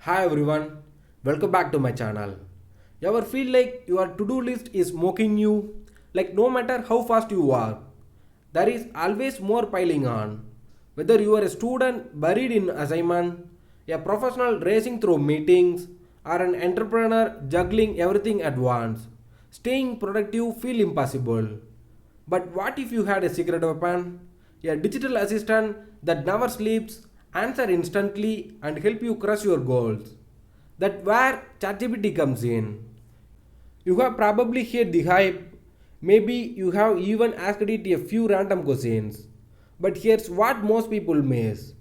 Hi everyone, welcome back to my channel. You ever feel like your to-do list is mocking you? Like no matter how fast you work, there is always more piling on. Whether you are a student buried in assignment, a professional racing through meetings, or an entrepreneur juggling everything at once, staying productive feel impossible. But what if you had a secret weapon? A digital assistant that never sleeps, answer instantly and help you crush your goals. That where ChatGPT comes in. You have probably heard the hype. Maybe you have even asked it a few random questions. But here's what most people miss.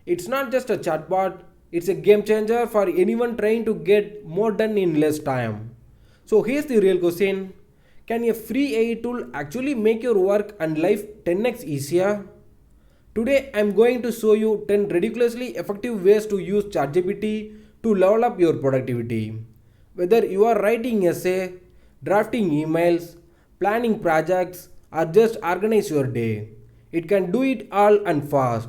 It's not just a chatbot, it's a game changer for anyone trying to get more done in less time. So here's the real question. Can a free AI tool actually make your work and life 10x easier? Today I'm going to show you 10 ridiculously effective ways to use ChatGPT to level up your productivity. Whether you are writing essay, drafting emails, planning projects, or just organize your day, it can do it all and fast.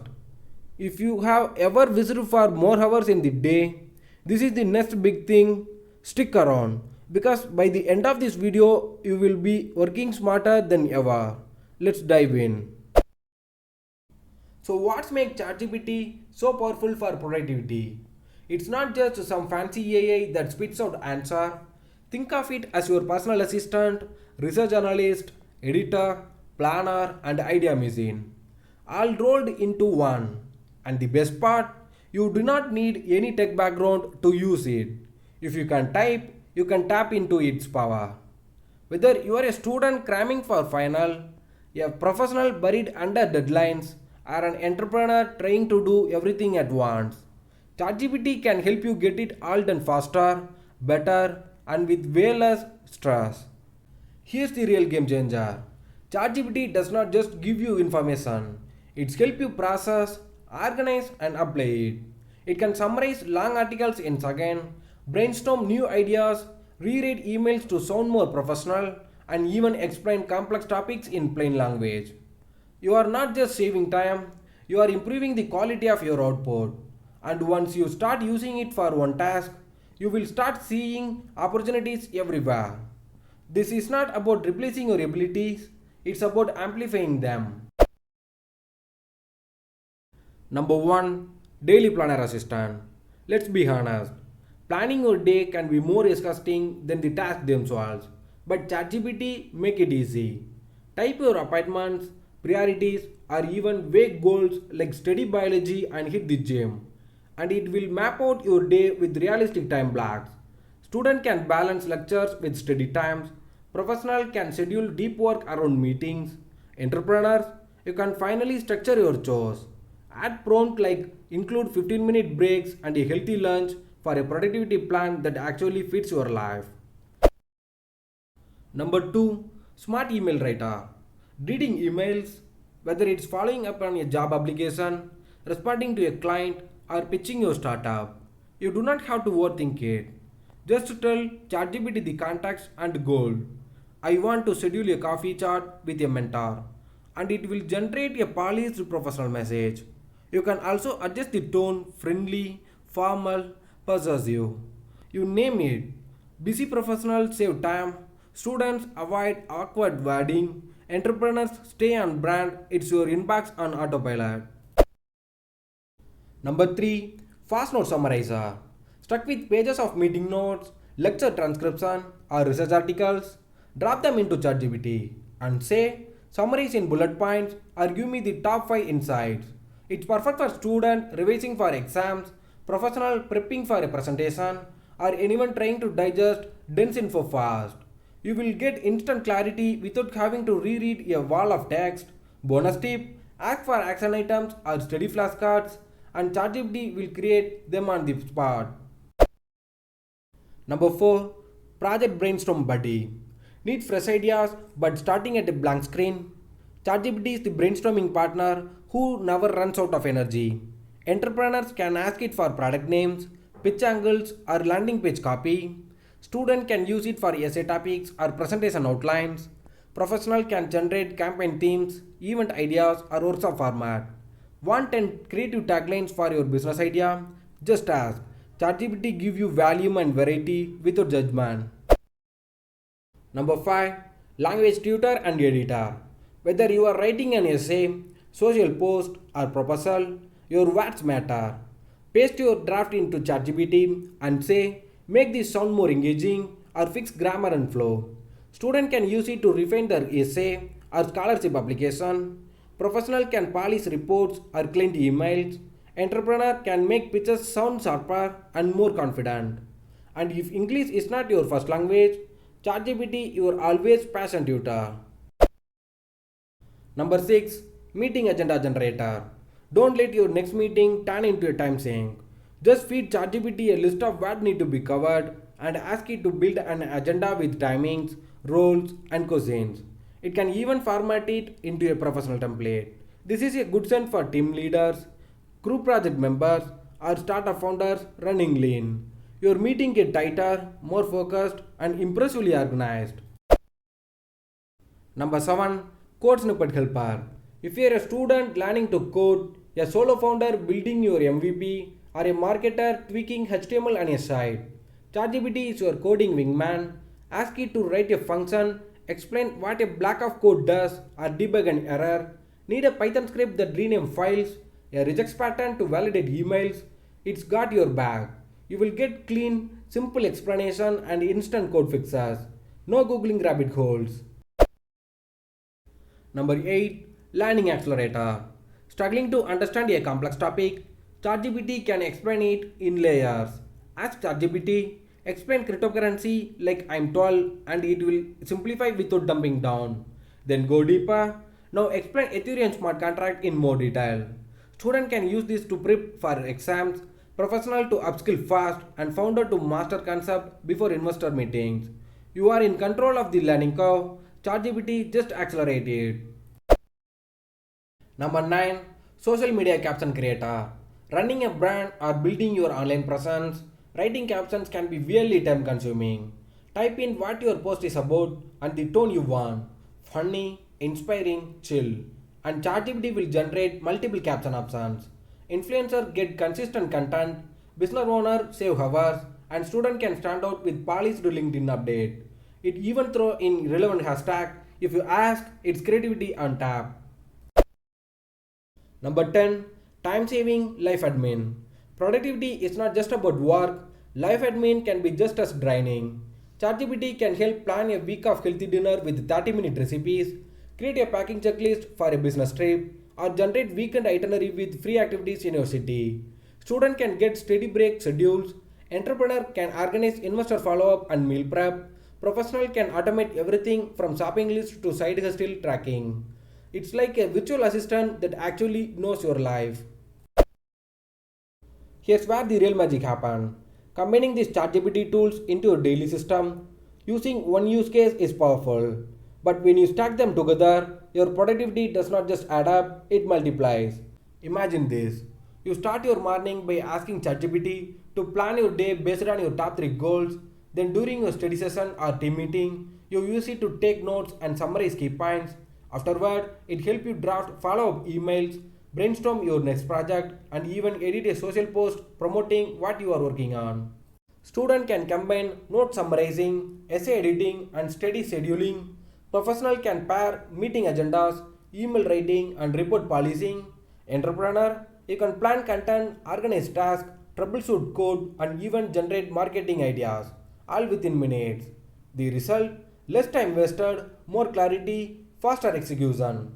If you have ever wished for more hours in the day, this is the next big thing. Stick around because by the end of this video, you will be working smarter than ever. Let's dive in. So what's make ChatGPT so powerful for productivity? It's not just some fancy AI that spits out answer. Think of it as your personal assistant, research analyst, editor, planner and idea machine, all rolled into one. And the best part, you do not need any tech background to use it. If you can type, you can tap into its power. Whether you are a student cramming for final, a professional buried under deadlines, or an entrepreneur trying to do everything at once, ChatGPT can help you get it all done faster, better, and with way less stress. Here's the real game changer. ChatGPT does not just give you information, it helps you process, organize, and apply it. It can summarize long articles in seconds, brainstorm new ideas, reread emails to sound more professional, and even explain complex topics in plain language. You are not just saving time, you are improving the quality of your output. And once you start using it for one task, you will start seeing opportunities everywhere. This is not about replacing your abilities, it's about amplifying them. Number 1. Daily Planner Assistant. Let's be honest. Planning your day can be more exhausting than the tasks themselves. But ChatGPT make it easy. Type your appointments, priorities, or even vague goals like study biology and hit the gym. And it will map out your day with realistic time blocks. Student can balance lectures with study times. Professional can schedule deep work around meetings. Entrepreneurs, you can finally structure your chores. Add prompt like include 15-minute breaks and a healthy lunch for a productivity plan that actually fits your life. Number 2. Smart email writer. Reading emails, whether it's following up on a job application, responding to a client, or pitching your startup, you do not have to overthink it. Just tell ChatGPT the context and goal. I want to schedule a coffee chat with a mentor, and it will generate a polished professional message. You can also adjust the tone friendly, formal, persuasive. You name it. Busy professionals save time, students avoid awkward wording, entrepreneurs stay on brand, it's your inbox on autopilot. Number 3. Fast Note Summarizer. Stuck with pages of meeting notes, lecture transcription, or research articles? Drop them into ChatGPT and say, summarize in bullet points or give me the top 5 insights. It's perfect for students revising for exams, professional prepping for a presentation, or anyone trying to digest dense info fast. You will get instant clarity without having to reread a wall of text. Bonus tip, ask for action items or study flashcards and ChatGPT will create them on the spot. Number 4. Project Brainstorm Buddy. Need fresh ideas but starting at a blank screen? ChatGPT is the brainstorming partner who never runs out of energy. Entrepreneurs can ask it for product names, pitch angles, or landing page copy. Student can use it for essay topics or presentation outlines. Professional can generate campaign themes, event ideas, or workshop format. Want 10 creative taglines for your business idea? Just ask. ChatGPT give you volume and variety without judgment. Number 5. Language tutor and editor. Whether you are writing an essay, social post or proposal, your words matter. Paste your draft into ChatGPT and say, make this sound more engaging or fix grammar and flow. Student can use it to refine their essay or scholarship application. Professional can polish reports or client emails. Entrepreneur can make pitches sound sharper and more confident. And if English is not your first language, ChatGPT your always passion tutor. Number 6. Meeting agenda generator. Don't let your next meeting turn into a time sink. Just feed ChatGPT a list of what need to be covered and ask it to build an agenda with timings, roles, and questions. It can even format it into a professional template. This is a good sense for team leaders, group project members, or startup founders running lean. Your meeting get tighter, more focused, and impressively organized. Number 7. Code snippet helper. If you are a student learning to code, a solo founder building your MVP, or a marketer tweaking HTML on a site, ChatGPT is your coding wingman. Ask it to write a function, explain what a block of code does, or debug an error. Need a Python script that rename files, a regex pattern to validate emails. It's got your back. You will get clean, simple explanation and instant code fixes. No googling rabbit holes. Number 8. Learning accelerator. Struggling to understand a complex topic, ChatGPT can explain it in layers. Ask ChatGPT, explain cryptocurrency like I'm 12 and it will simplify without dumbing down. Then go deeper. Now explain Ethereum smart contract in more detail. Student can use this to prep for exams, professional to upskill fast, and founder to master concept before investor meetings. You are in control of the learning curve. ChatGPT just accelerate it. Number 9. Social media caption creator. Running a brand or building your online presence, writing captions can be really time consuming. Type in what your post is about and the tone you want. Funny, inspiring, chill. And ChatGPT will generate multiple caption options. Influencer get consistent content, business owner save hours, and student can stand out with polished LinkedIn update. It even throw in relevant hashtag if you ask its creativity on tap. Number 10. Time saving life admin. Productivity is not just about work. Life admin can be just as draining. ChatGPT can help plan a week of healthy dinner with 30-minute recipes, create a packing checklist for a business trip, or generate weekend itinerary with free activities in your city. Student can get steady break schedules. Entrepreneur can organize investor follow-up and meal prep. Professional can automate everything from shopping list to side hustle tracking. It's like a virtual assistant that actually knows your life. Here's where the real magic happens. Combining these ChatGPT tools into your daily system using one use case is powerful. But when you stack them together, your productivity does not just add up, it multiplies. Imagine this. You start your morning by asking ChatGPT to plan your day based on your top 3 goals. Then during your study session or team meeting, you use it to take notes and summarize key points. Afterward, it helps you draft follow-up emails, brainstorm your next project, and even edit a social post promoting what you are working on. Student can combine note summarizing, essay editing, and study scheduling. Professional can pair meeting agendas, email writing, and report polishing. Entrepreneur, you can plan content, organize tasks, troubleshoot code, and even generate marketing ideas, all within minutes. The result? Less time wasted, more clarity, faster execution.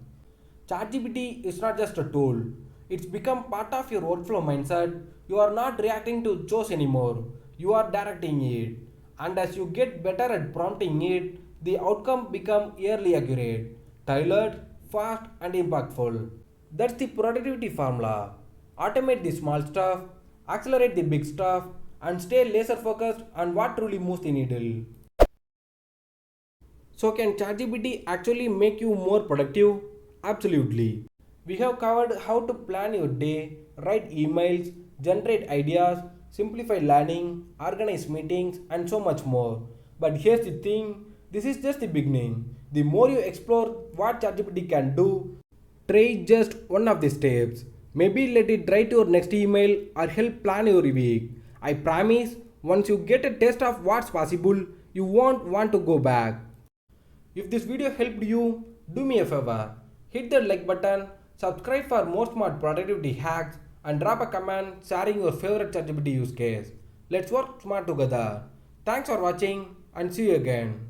ChatGPT is not just a tool, it's become part of your workflow mindset. You are not reacting to chores anymore, you are directing it. And as you get better at prompting it, the outcome become yearly accurate, tailored, fast, and impactful. That's the productivity formula. Automate the small stuff, accelerate the big stuff, and stay laser focused on what truly moves the needle. So can ChatGPT actually make you more productive? Absolutely. We have covered how to plan your day, write emails, generate ideas, simplify learning, organize meetings, and so much more. But here's the thing, this is just the beginning. The more you explore what ChatGPT can do, try just one of the steps. Maybe let it write your next email or help plan your week. I promise, once you get a taste of what's possible, you won't want to go back. If this video helped you, do me a favor. Hit the like button, subscribe for more smart productivity hacks, and drop a comment sharing your favorite ChatGPT use case. Let's work smart together. Thanks for watching and see you again.